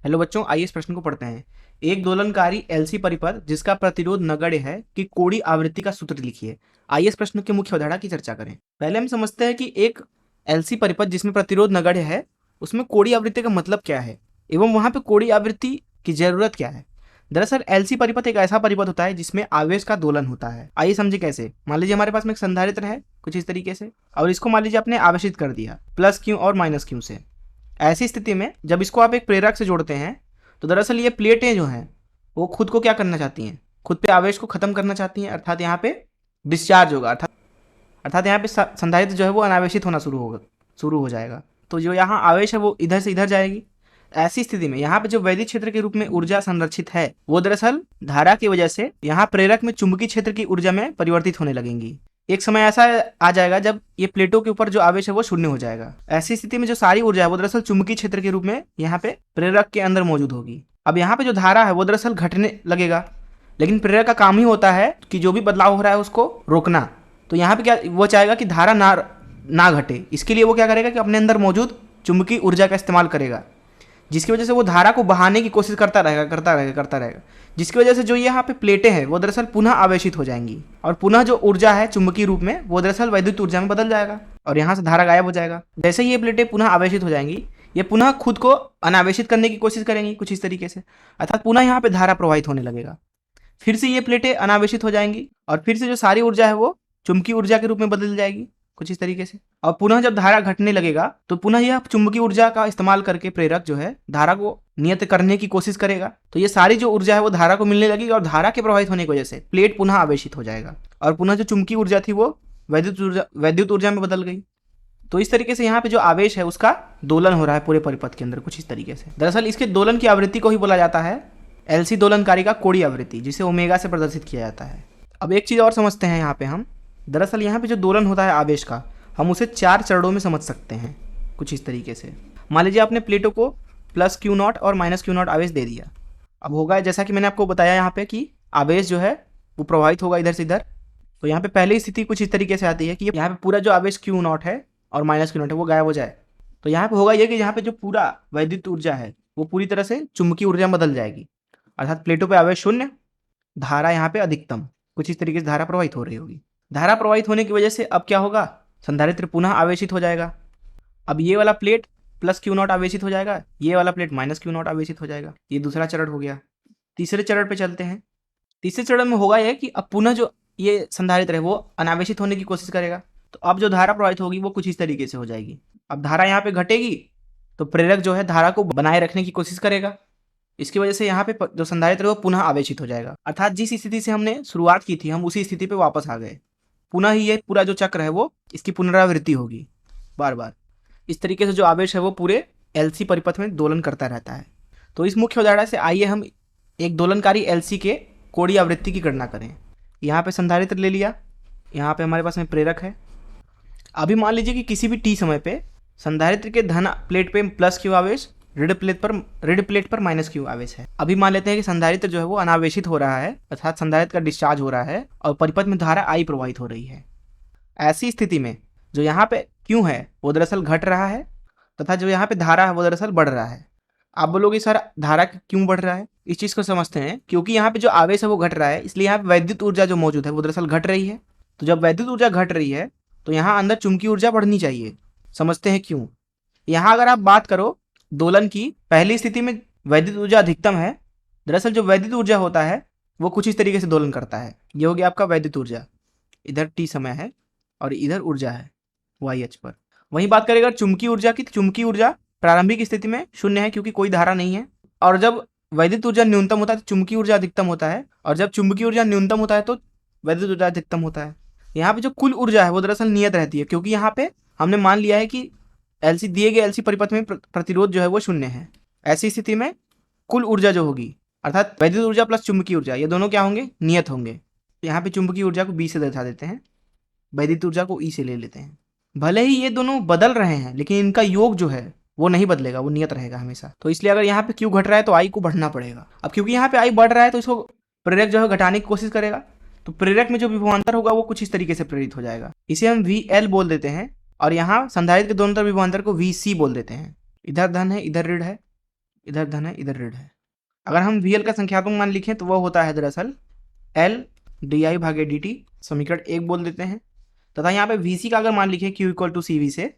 Hello बच्चों, आइए इस प्रश्न को पढ़ते हैं। एक दोलनकारी एलसी परिपथ जिसका प्रतिरोध नगण्य है की कोणीय आवृत्ति का सूत्र लिखिए। आइए इस प्रश्न की मुख्य अवधारणा की चर्चा करें। पहले हम समझते हैं कि एक एलसी परिपथ जिसमें प्रतिरोध नगण्य है उसमें कोणीय आवृत्ति का मतलब क्या है एवं वहां पे कोणीय आवृत्ति की जरूरत क्या है। दरअसल एलसी परिपथ एक ऐसा परिपथ होता है जिसमें आवेश का दोलन होता है। आइए समझे कैसे। मान लीजिए हमारे पास में एक संधारित्र है कुछ इस तरीके से, और इसको मान लीजिए आपने आवेशित कर दिया प्लस क्यू और माइनस क्यू से। ऐसी स्थिति में जब इसको आप एक प्रेरक से जोड़ते हैं तो दरअसल ये प्लेटें जो हैं वो खुद को क्या करना चाहती हैं, खुद पे आवेश को खत्म करना चाहती हैं, अर्थात यहाँ पे डिस्चार्ज होगा, अर्थात यहाँ पे संधारित्र जो है वो अनावेशित होना शुरू हो जाएगा। तो जो यहाँ आवेश है वो इधर से इधर जाएगी। ऐसी स्थिति में यहाँ पे जो वैद्युत क्षेत्र के रूप में ऊर्जा संरक्षित है वो दरअसल धारा की वजह से यहाँ प्रेरक में चुंबकीय क्षेत्र की ऊर्जा में परिवर्तित होने लगेंगी। एक समय ऐसा आ जाएगा जब ये प्लेटों के ऊपर जो आवेश है वो शून्य हो जाएगा। ऐसी स्थिति में जो सारी ऊर्जा है वो दरअसल चुंबकीय क्षेत्र के रूप में यहाँ पे प्रेरक के अंदर मौजूद होगी। अब यहाँ पे जो धारा है वो दरअसल घटने लगेगा, लेकिन प्रेरक का काम ही होता है कि जो भी बदलाव हो रहा है उसको रोकना। तो यहाँ पे क्या वो चाहेगा कि धारा ना घटे, इसके लिए वो क्या करेगा कि अपने अंदर मौजूद चुंबकीय ऊर्जा का इस्तेमाल करेगा, जिसकी वजह से वो धारा को बहाने की कोशिश करता रहेगा, जिसकी वजह से जो यहाँ पे प्लेटें हैं वो दरअसल पुनः आवेशित हो जाएंगी और पुनः जो ऊर्जा है चुंबकीय रूप में वो दरअसल वैद्युत ऊर्जा में बदल जाएगा और यहाँ से धारा गायब हो जाएगा। जैसे ही ये प्लेटें पुनः आवेशित हो जाएंगी ये पुनः खुद को अनावेशित करने की कोशिश करेंगी कुछ इस तरीके से, अर्थात पुनः यहाँ पे धारा प्रवाहित होने लगेगा। फिर से ये प्लेटें अनावेशित हो जाएंगी और फिर से जो सारी ऊर्जा है वो चुंबकीय ऊर्जा के रूप में बदल जाएगी कुछ इस तरीके से। और पुनः जब धारा घटने लगेगा तो पुनः यह चुंबकीय ऊर्जा का इस्तेमाल करके प्रेरक जो है धारा को नियत करने की कोशिश करेगा। तो ये सारी जो ऊर्जा है वो धारा को मिलने लगेगी और धारा के प्रवाहित होने की वजह से प्लेट पुनः आवेशित हो जाएगा और पुनः जो चुंबकीय ऊर्जा थी वो वैद्युत ऊर्जा में बदल गई। तो इस तरीके से यहाँ पे जो आवेश है उसका दोलन हो रहा है पूरे परिपथ के अंदर कुछ इस तरीके से। दरअसल इसके दोलन की आवृत्ति को ही बोला जाता है एलसी दोलनकारी का कोणीय आवृत्ति, जिसे ओमेगा से प्रदर्शित किया जाता है। अब एक चीज़ और समझते हैं यहाँ पे हम। दरअसल यहाँ पे जो दोलन होता है आवेश का हम उसे 4 चरणों में समझ सकते हैं कुछ इस तरीके से। मान लीजिए आपने प्लेटों को प्लस क्यू नॉट और माइनस क्यू नॉट आवेश दे दिया। अब होगा जैसा कि मैंने आपको बताया यहाँ पे कि आवेश जो है वो प्रवाहित होगा इधर से इधर। तो यहाँ पे पहली स्थिति कुछ इस तरीके से आती है कि यहाँ पे पूरा जो आवेश क्यू नॉट है और माइनस क्यू नॉट है वो गायब हो जाए। तो यहाँ पे होगा ये कि यहाँ पे जो पूरा वैद्युत ऊर्जा है वो पूरी तरह से चुंबकीय ऊर्जा में बदल जाएगी, अर्थात प्लेटों पे आवेश शून्य, धारा यहाँ पे अधिकतम, कुछ इस तरीके से धारा प्रवाहित हो रही होगी। धारा प्रवाहित होने की वजह से अब क्या होगा, संधारित्र पुनः आवेशित हो जाएगा। अब ये वाला प्लेट प्लस क्यू नॉट आवेशित हो जाएगा, ये वाला प्लेट माइनस क्यू नॉट आवेशित हो जाएगा। ये दूसरा चरण हो गया। तीसरे चरण पे चलते हैं। तीसरे चरण में होगा यह कि अब पुनः जो ये संधारित्र है वो अनावेशित होने की कोशिश करेगा। तो अब जो धारा प्रवाहित होगी वो कुछ इस तरीके से हो जाएगी। अब धारा यहाँ पे घटेगी तो प्रेरक जो है धारा को बनाए रखने की कोशिश करेगा। इसकी वजह से यहाँ पे जो संधारित्र है वो पुनः आवेशित हो जाएगा, अर्थात जिस स्थिति से हमने शुरुआत की थी हम उसी स्थिति पे वापस आ गए। पुनः ही ये पूरा जो चक्र है वो इसकी पुनरावृत्ति होगी बार बार। इस तरीके से जो आवेश है वो पूरे एलसी परिपथ में दोलन करता रहता है। तो इस मुख्य उदाहरण से आइए हम एक दोलनकारी एलसी के कोणीय आवृत्ति की गणना करें। यहाँ पे संधारित्र ले लिया, यहाँ पे हमारे पास में प्रेरक है। अभी मान लीजिए कि किसी भी टी समय पे संधारित्र के धन प्लेट पे प्लस क्यू आवेश, ऋण प्लेट पर माइनस क्यू आवेश है। अभी मान लेते हैं कि संधारित्र जो है वो अनावेशित हो रहा है, अर्थात संधारित्र का डिस्चार्ज हो रहा है और परिपथ में धारा आई प्रवाहित हो रही है। ऐसी स्थिति में जो यहाँ पे क्यू है वो दरअसल घट रहा है तथा जो यहाँ पे धारा है वो दरअसल बढ़ रहा है। आप बोलोगे सर धारा क्यों बढ़ रहा है? इस चीज़ को समझते हैं। क्योंकि यहाँ पे जो आवेश है वो घट रहा है, इसलिए यहाँ पे वैद्युत ऊर्जा जो मौजूद है वो दरअसल घट रही है। तो जब वैद्युत ऊर्जा घट रही है तो यहाँ अंदर चुंबकीय ऊर्जा बढ़नी चाहिए। समझते हैं क्यों। यहाँ अगर आप बात करो दोलन की, पहली स्थिति में वैद्युत ऊर्जा अधिकतम है। दरअसल जो वैद्युत ऊर्जा होता है वो कुछ इस तरीके से दोलन करता है। ये हो गया आपका वैद्युत ऊर्जा, इधर टी समय है और इधर ऊर्जा है वाई एच पर। वहीं बात करें अगर चुंबकीय ऊर्जा की, तो चुंबकीय ऊर्जा प्रारंभिक स्थिति में शून्य है क्योंकि कोई धारा नहीं है। और जब वैद्युत ऊर्जा न्यूनतम होता है तो चुंबकीय ऊर्जा अधिकतम होता है, और जब चुंबकीय ऊर्जा न्यूनतम होता है तो वैद्युत ऊर्जा अधिकतम होता है। यहाँ पे जो कुल ऊर्जा है वो दरअसल नियत रहती है, क्योंकि यहाँ पे हमने मान लिया है कि एलसी दिए गए एलसी परिपथ में प्रतिरोध जो है वो शून्य है। ऐसी स्थिति में कुल ऊर्जा जो होगी, अर्थात वैद्युत ऊर्जा प्लस चुंबकीय ऊर्जा, ये दोनों क्या होंगे, नियत होंगे। यहाँ पे चुंबकीय ऊर्जा को बी से दर्शा देते हैं, वैद्युत ऊर्जा को ई से ले लेते हैं। भले ही ये दोनों बदल रहे हैं लेकिन इनका योग जो है वो नहीं बदलेगा, वो नियत रहेगा हमेशा। तो इसलिए अगर यहाँ पे क्यू घट रहा है तो आई को बढ़ना पड़ेगा। अब क्योंकि यहाँ पे आई बढ़ रहा है तो इसको प्रेरक जो है घटाने की कोशिश करेगा। तो प्रेरक में जो विभवांतर होगा वो कुछ इस तरीके से प्रेरित हो जाएगा। इसे हम वी एल बोल देते हैं और यहाँ संधारित्र के दोनों तरफ विभवांतर को वी सी बोल देते हैं। इधर धन है इधर ऋण है, इधर धन है, इधर ऋण है। अगर हम VL का संख्यात्मक मान लिखें तो वह होता है दरअसल L di भागे dt, समीकरण 1 बोल देते हैं। तथा यहाँ पे VC का अगर मान लिखें Q इक्वल टू CV से,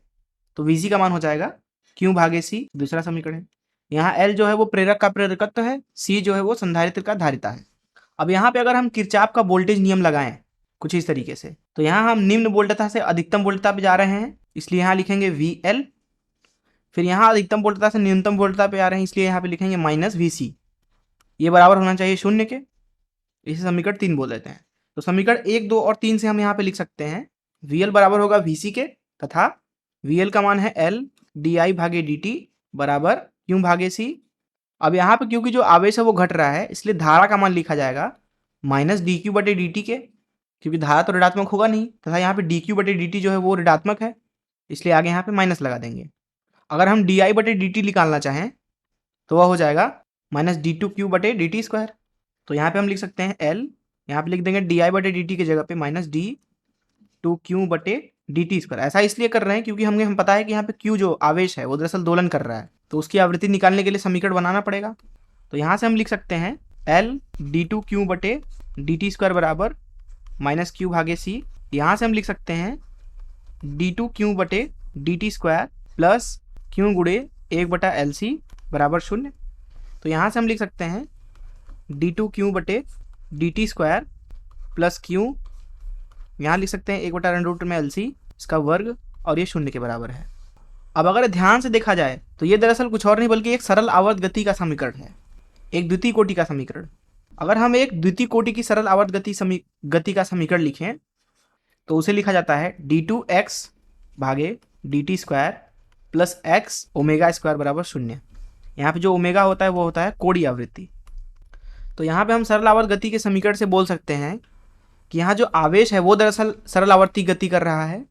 तो VC का मान हो जाएगा Q भागे C, दूसरा समीकरण है। यहाँ L जो है वो प्रेरक का प्रेरकत्व है, C जो है वो संधारित्र का धारिता है। अब यहाँ पे अगर हम किरचॉफ का वोल्टेज नियम लगाएं कुछ इस तरीके से, तो यहाँ हम निम्न वोल्टता से अधिकतम वोल्टता पे जा रहे हैं, इसलिए यहाँ लिखेंगे VL। फिर यहाँ अधिकतम वोल्टता से न्यूनतम वोल्टता पे आ रहे हैं, इसलिए यहाँ पे लिखेंगे माइनस VC। ये बराबर होना चाहिए 0 के, इसे समीकरण 3 बोल देते हैं। तो समीकरण 1, 2 और 3 से हम यहाँ पे लिख सकते हैं VL बराबर होगा VC के, तथा VL का मान है L di भागे dt बराबर Q भागे C। अब यहाँ पे क्योंकि जो आवेश है वो घट रहा है, इसलिए धारा का मान लिखा जाएगा माइनस dq बटे dt के, क्योंकि धारा तो ऋणात्मक होगा नहीं, तथा यहाँ पे dq बटे dt जो है वो ऋणात्मक है, इसलिए आगे यहाँ पे माइनस लगा देंगे। अगर हम di बटे dt निकालना चाहें तो वह हो जाएगा माइनस d2q बटे dt स्क्वायर। तो यहाँ पे हम लिख सकते हैं L, यहाँ पे लिख देंगे di बटे dt की जगह पे माइनस d2q बटे dt स्क्वायर। ऐसा इसलिए कर रहे हैं क्योंकि हम पता है कि यहाँ पे q जो आवेश है वो दरअसल दोलन कर रहा है, तो उसकी आवृत्ति निकालने के लिए समीकरण बनाना पड़ेगा। तो यहाँ से हम लिख सकते हैं L d2q बटे dt स्क्वायर बराबर माइनस q भागे c। यहाँ से हम लिख सकते हैं d2q बटे dt स्क्वायर प्लस q गुणे 1 बटा LC बराबर 0। तो यहाँ से हम लिख सकते हैं d2q बटे dt स्क्वायर प्लस q, यहाँ लिख सकते हैं 1 बटा अंडर रूट में LC इसका वर्ग, और ये 0 के बराबर है। अब अगर ध्यान से देखा जाए तो ये दरअसल कुछ और नहीं बल्कि एक सरल आवर्त गति का समीकरण है, एक द्वितीय कोटि का समीकरण। अगर हम एक द्वितीय कोटि की सरल आवर्त गति का समीकरण लिखें तो उसे लिखा जाता है d2x भागे dt square plus x omega square बराबर 0। यहाँ पे जो ओमेगा होता है वो होता है कोणीय आवृत्ति। तो यहाँ पे हम सरल आवर्त गति के समीकरण से बोल सकते हैं कि यहाँ जो आवेश है वो दरअसल सरल आवर्ती गति कर रहा है,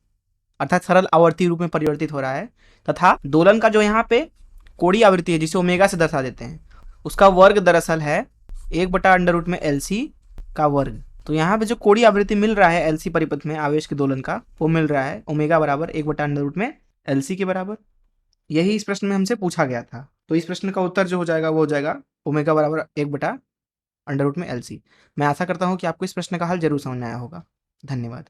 अर्थात सरल आवर्ती रूप में परिवर्तित हो रहा है, तथा दोलन का जो यहाँ पे कोणीय आवृत्ति है जिसे ओमेगा से दर्शा देते हैं, उसका वर्ग दरअसल है 1 बटा अंडर रूट में LC का वर्ग। तो यहाँ पे जो कोणीय आवृत्ति मिल रहा है LC परिपथ में आवेश के दोलन का, वो मिल रहा है ओमेगा बराबर 1 बटा अंडर रूट में LC के बराबर। यही इस प्रश्न में हमसे पूछा गया था। तो इस प्रश्न का उत्तर जो हो जाएगा वो हो जाएगा ओमेगा बराबर 1 बटा अंडर रूट में LC। मैं आशा करता हूँ कि आपको इस प्रश्न का हल जरूर समझ में आया होगा। धन्यवाद।